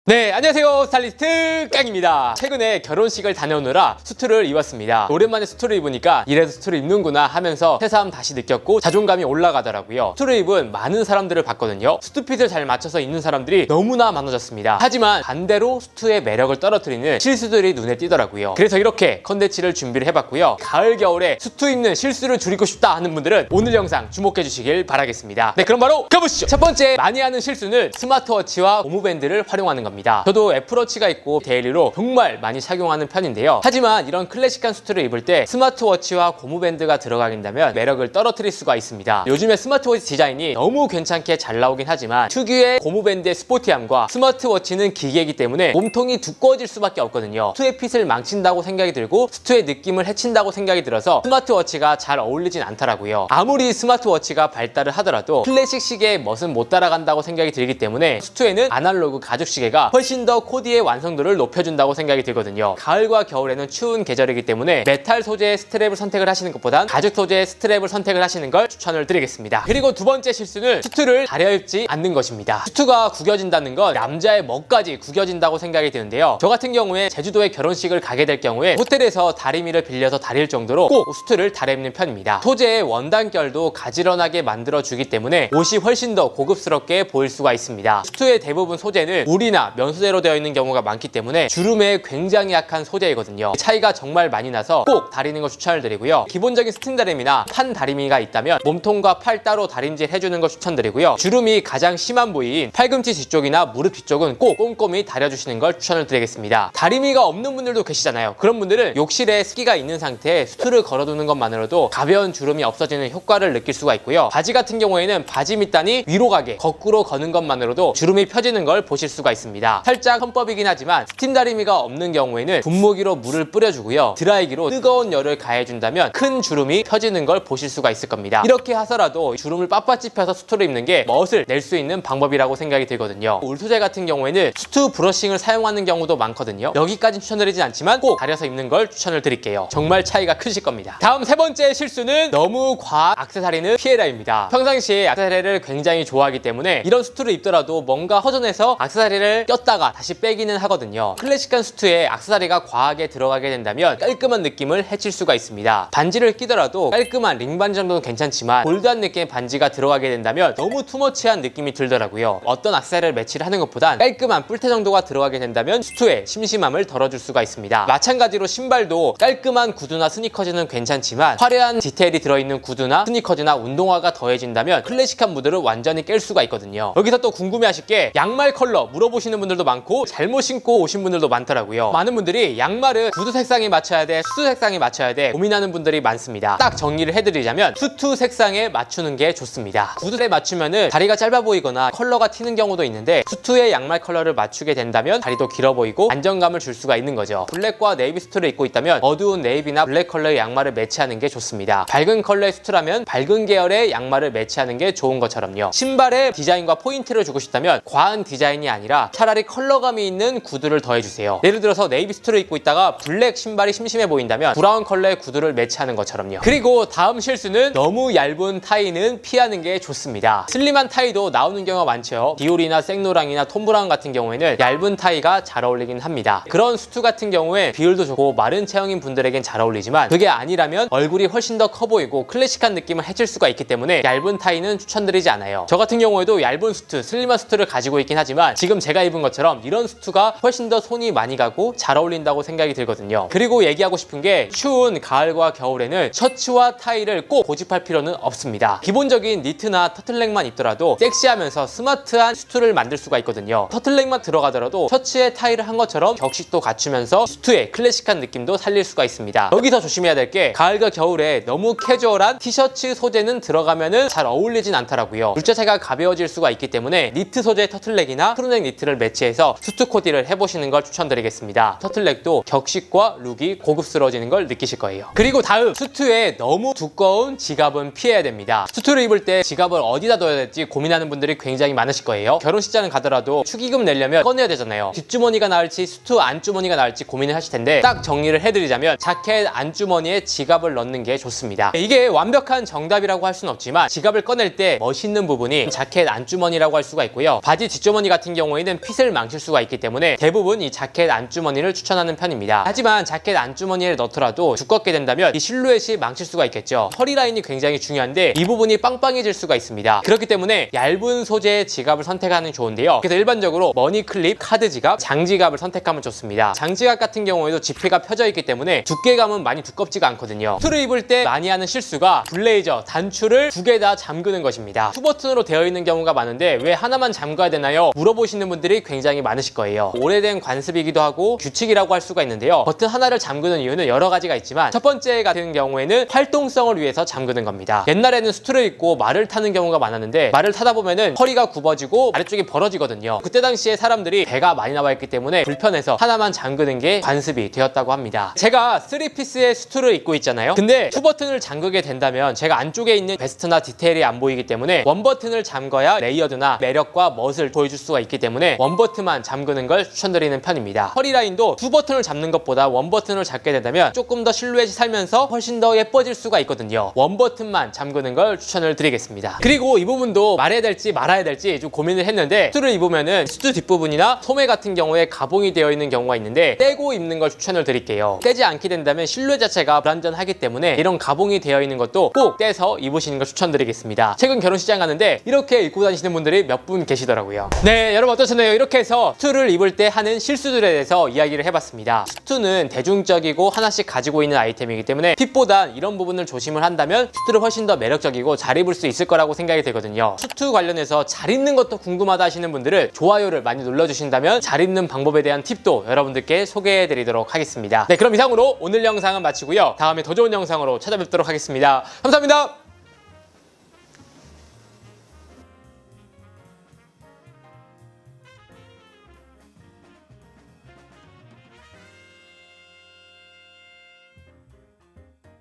네, 안녕하세요. 스타일리스트 깡입니다. 최근에 결혼식을 다녀오느라 수트를 입었습니다. 오랜만에 수트를 입으니까 이래서 수트를 입는구나 하면서 새삼 다시 느꼈고 자존감이 올라가더라고요. 수트를 입은 많은 사람들을 봤거든요. 수트핏을 잘 맞춰서 입는 사람들이 너무나 많아졌습니다. 하지만 반대로 수트의 매력을 떨어뜨리는 실수들이 눈에 띄더라고요. 그래서 이렇게 컨텐츠를 준비를 해봤고요. 가을 겨울에 수트 입는 실수를 줄이고 싶다 하는 분들은 오늘 영상 주목해 주시길 바라겠습니다. 네, 그럼 바로 가보시죠. 첫 번째 많이 하는 실수는 스마트워치와 고무밴드를 활용하는 겁니다. 저도 애플워치가 있고 데일리로 정말 많이 착용하는 편인데요. 하지만 이런 클래식한 수트를 입을 때 스마트워치와 고무밴드가 들어가긴다면 매력을 떨어뜨릴 수가 있습니다. 요즘에 스마트워치 디자인이 너무 괜찮게 잘 나오긴 하지만 특유의 고무밴드의 스포티함과 스마트워치는 기계이기 때문에 몸통이 두꺼워질 수밖에 없거든요. 수트의 핏을 망친다고 생각이 들고 수트의 느낌을 해친다고 생각이 들어서 스마트워치가 잘 어울리진 않더라고요. 아무리 스마트워치가 발달을 하더라도 클래식 시계의 멋은 못 따라간다고 생각이 들기 때문에 수트에는 아날로그 가죽 시계가 훨씬 더 코디의 완성도를 높여준다고 생각이 들거든요. 가을과 겨울에는 추운 계절이기 때문에 메탈 소재의 스트랩을 선택을 하시는 것보단 가죽 소재의 스트랩을 선택을 하시는 걸 추천을 드리겠습니다. 그리고 두 번째 실수는 수트를 가려입지 않는 것입니다. 수트가 구겨진다는 건 남자의 멋까지 구겨진다고 생각이 드는데요. 저 같은 경우에 제주도에 결혼식을 가게 될 경우에 호텔에서 다리미를 빌려서 다릴 정도로 꼭 수트를 다려입는 편입니다. 소재의 원단결도 가지런하게 만들어주기 때문에 옷이 훨씬 더 고급스럽게 보일 수가 있습니다. 수트의 대부분 소재는 울이나 면소재로 되어 있는 경우가 많기 때문에 주름에 굉장히 약한 소재이거든요. 차이가 정말 많이 나서 꼭 다리는 걸 추천을 드리고요. 기본적인 스팀 다리미나 판 다리미가 있다면 몸통과 팔 따로 다림질 해주는 걸 추천드리고요. 주름이 가장 심한 부위인 팔꿈치 뒤쪽이나 무릎 뒤쪽은 꼭 꼼꼼히 다려주시는 걸 추천을 드리겠습니다. 다리미가 없는 분들도 계시잖아요. 그런 분들은 욕실에 습기가 있는 상태에 수트를 걸어두는 것만으로도 가벼운 주름이 없어지는 효과를 느낄 수가 있고요. 바지 같은 경우에는 바지 밑단이 위로 가게 거꾸로 거는 것만으로도 주름이 펴지는 걸 보실 수가 있습니다. 살짝 헌법이긴 하지만 스팀 다리미가 없는 경우에는 분무기로 물을 뿌려주고요. 드라이기로 뜨거운 열을 가해준다면 큰 주름이 펴지는 걸 보실 수가 있을 겁니다. 이렇게 하서라도 주름을 빳빳이 펴서 수트를 입는 게 멋을 낼 수 있는 방법이라고 생각이 들거든요. 울 소재 같은 경우에는 수트 브러싱을 사용하는 경우도 많거든요. 여기까지는 추천드리진 않지만 꼭 다려서 입는 걸 추천을 드릴게요. 정말 차이가 크실 겁니다. 다음 세 번째 실수는 너무 과한 액세서리는 피해라입니다. 평상시에 액세서리를 굉장히 좋아하기 때문에 이런 수트를 입더라도 뭔가 허전해서 액세서리를 꼈다가 다시 빼기는 하거든요. 클래식한 수트에 액세서리가 과하게 들어가게 된다면 깔끔한 느낌을 해칠 수가 있습니다. 반지를 끼더라도 깔끔한 링 반지 정도는 괜찮지만 볼드한 느낌의 반지가 들어가게 된다면 너무 투머치한 느낌이 들더라고요. 어떤 액세서리를 매치를 하는 것보단 깔끔한 뿔테 정도가 들어가게 된다면 수트의 심심함을 덜어줄 수가 있습니다. 마찬가지로 신발도 깔끔한 구두나 스니커즈는 괜찮지만 화려한 디테일이 들어있는 구두나 스니커즈나 운동화가 더해진다면 클래식한 무드를 완전히 깰 수가 있거든요. 여기서 또 궁금해하실 게 양말 컬러 물어보시는 분들도 많고 잘못 신고 오신 분들도 많더라고요. 많은 분들이 양말은 구두 색상에 맞춰야 돼, 수트 색상에 맞춰야 돼 고민하는 분들이 많습니다. 딱 정리를 해드리자면 수트 색상에 맞추는 게 좋습니다. 구두에 맞추면은 다리가 짧아 보이거나 컬러가 튀는 경우도 있는데 수트의 양말 컬러를 맞추게 된다면 다리도 길어 보이고 안정감을 줄 수가 있는 거죠. 블랙과 네이비 수트를 입고 있다면 어두운 네이비나 블랙 컬러의 양말을 매치하는 게 좋습니다. 밝은 컬러의 수트라면 밝은 계열의 양말을 매치하는 게 좋은 것처럼요. 신발에 디자인과 포인트를 주고 싶다면 과한 디자인이 아니라 차라리 컬러감이 있는 구두를 더해주세요. 예를 들어서 네이비 수트를 입고 있다가 블랙 신발이 심심해 보인다면 브라운 컬러의 구두를 매치하는 것처럼요. 그리고 다음 실수는 너무 얇은 타이는 피하는 게 좋습니다. 슬림한 타이도 나오는 경우가 많죠. 디올이나 생로랑이나 톰브라운 같은 경우에는 얇은 타이가 잘 어울리긴 합니다. 그런 수트 같은 경우에 비율도 좋고 마른 체형인 분들에겐 잘 어울리지만 그게 아니라면 얼굴이 훨씬 더 커 보이고 클래식한 느낌을 해칠 수가 있기 때문에 얇은 타이는 추천드리지 않아요. 저 같은 경우에도 얇은 수트, 슬림한 수트를 가지고 있긴 하지만 지금 제가 입은 것처럼 이런 수트가 훨씬 더 손이 많이 가고 잘 어울린다고 생각이 들거든요. 그리고 얘기하고 싶은 게 추운 가을과 겨울에는 셔츠와 타이를 꼭 고집할 필요는 없습니다. 기본적인 니트나 터틀넥만 입더라도 섹시하면서 스마트한 수트를 만들 수가 있거든요. 터틀넥만 들어가더라도 셔츠에 타이를 한 것처럼 격식도 갖추면서 수트의 클래식한 느낌도 살릴 수가 있습니다. 여기서 조심해야 될 게 가을과 겨울에 너무 캐주얼한 티셔츠 소재는 들어가면은 잘 어울리진 않더라고요. 물자체가 가벼워질 수가 있기 때문에 니트 소재의 터틀넥이나 크루넥 니트를 매치해서 수트 코디를 해보시는 걸 추천드리겠습니다. 터틀넥도 격식과 룩이 고급스러워지는 걸 느끼실 거예요. 그리고 다음, 수트에 너무 두꺼운 지갑은 피해야 됩니다. 수트를 입을 때 지갑을 어디다 둬야 될지 고민하는 분들이 굉장히 많으실 거예요. 결혼식장을 가더라도 축의금 내려면 꺼내야 되잖아요. 뒷주머니가 나을지 수트 안주머니가 나을지 고민을 하실 텐데 딱 정리를 해드리자면 자켓 안주머니에 지갑을 넣는 게 좋습니다. 이게 완벽한 정답이라고 할 수는 없지만 지갑을 꺼낼 때 멋있는 부분이 자켓 안주머니라고 할 수가 있고요. 바지 뒷주머니 같은 경우에는 핏이 핏을 망칠 수가 있기 때문에 대부분 이 자켓 안주머니를 추천하는 편입니다. 하지만 자켓 안주머니를 넣더라도 두껍게 된다면 이 실루엣이 망칠 수가 있겠죠. 허리 라인이 굉장히 중요한데 이 부분이 빵빵해질 수가 있습니다. 그렇기 때문에 얇은 소재의 지갑을 선택하는 게 좋은데요. 그래서 일반적으로 머니클립, 카드 지갑, 장지갑을 선택하면 좋습니다. 장지갑 같은 경우에도 지폐가 펴져 있기 때문에 두께감은 많이 두껍지가 않거든요. 수트를 입을 때 많이 하는 실수가 블레이저 단추를 두 개 다 잠그는 것입니다. 투 버튼으로 되어 있는 경우가 많은데 왜 하나만 잠가야 되나요? 물어보시는 분들이 굉장히 많으실 거예요. 오래된 관습이기도 하고 규칙이라고 할 수가 있는데요. 버튼 하나를 잠그는 이유는 여러 가지가 있지만 첫 번째 같은 경우에는 활동성을 위해서 잠그는 겁니다. 옛날에는 수트를 입고 말을 타는 경우가 많았는데 말을 타다 보면은 허리가 굽어지고 아래쪽이 벌어지거든요. 그때 당시에 사람들이 배가 많이 나와 있기 때문에 불편해서 하나만 잠그는 게 관습이 되었다고 합니다. 제가 3피스의 수트를 입고 있잖아요. 근데 투 버튼을 잠그게 된다면 제가 안쪽에 있는 베스트나 디테일이 안 보이기 때문에 원 버튼을 잠궈야 레이어드나 매력과 멋을 보여줄 수가 있기 때문에 원 버튼만 잠그는 걸 추천드리는 편입니다. 허리 라인도 두 버튼을 잡는 것보다 원 버튼을 잡게 된다면 조금 더 실루엣이 살면서 훨씬 더 예뻐질 수가 있거든요. 원 버튼만 잠그는 걸 추천을 드리겠습니다. 그리고 이 부분도 말해야 될지 말아야 될지 좀 고민을 했는데 수트를 입으면은 수트 뒷부분이나 소매 같은 경우에 가봉이 되어 있는 경우가 있는데 떼고 입는 걸 추천을 드릴게요. 떼지 않게 된다면 실루엣 자체가 불안전하기 때문에 이런 가봉이 되어 있는 것도 꼭 떼서 입으시는 걸 추천드리겠습니다. 최근 결혼식장 가는데 이렇게 입고 다니시는 분들이 몇 분 계시더라고요. 네, 여러분 어떠셨나요? 이렇게 해서 수트를 입을 때 하는 실수들에 대해서 이야기를 해봤습니다. 수트는 대중적이고 하나씩 가지고 있는 아이템이기 때문에 핏보단 이런 부분을 조심을 한다면 수트를 훨씬 더 매력적이고 잘 입을 수 있을 거라고 생각이 되거든요. 수트 관련해서 잘 입는 것도 궁금하다 하시는 분들은 좋아요를 많이 눌러주신다면 잘 입는 방법에 대한 팁도 여러분들께 소개해드리도록 하겠습니다. 네, 그럼 이상으로 오늘 영상은 마치고요. 다음에 더 좋은 영상으로 찾아뵙도록 하겠습니다. 감사합니다.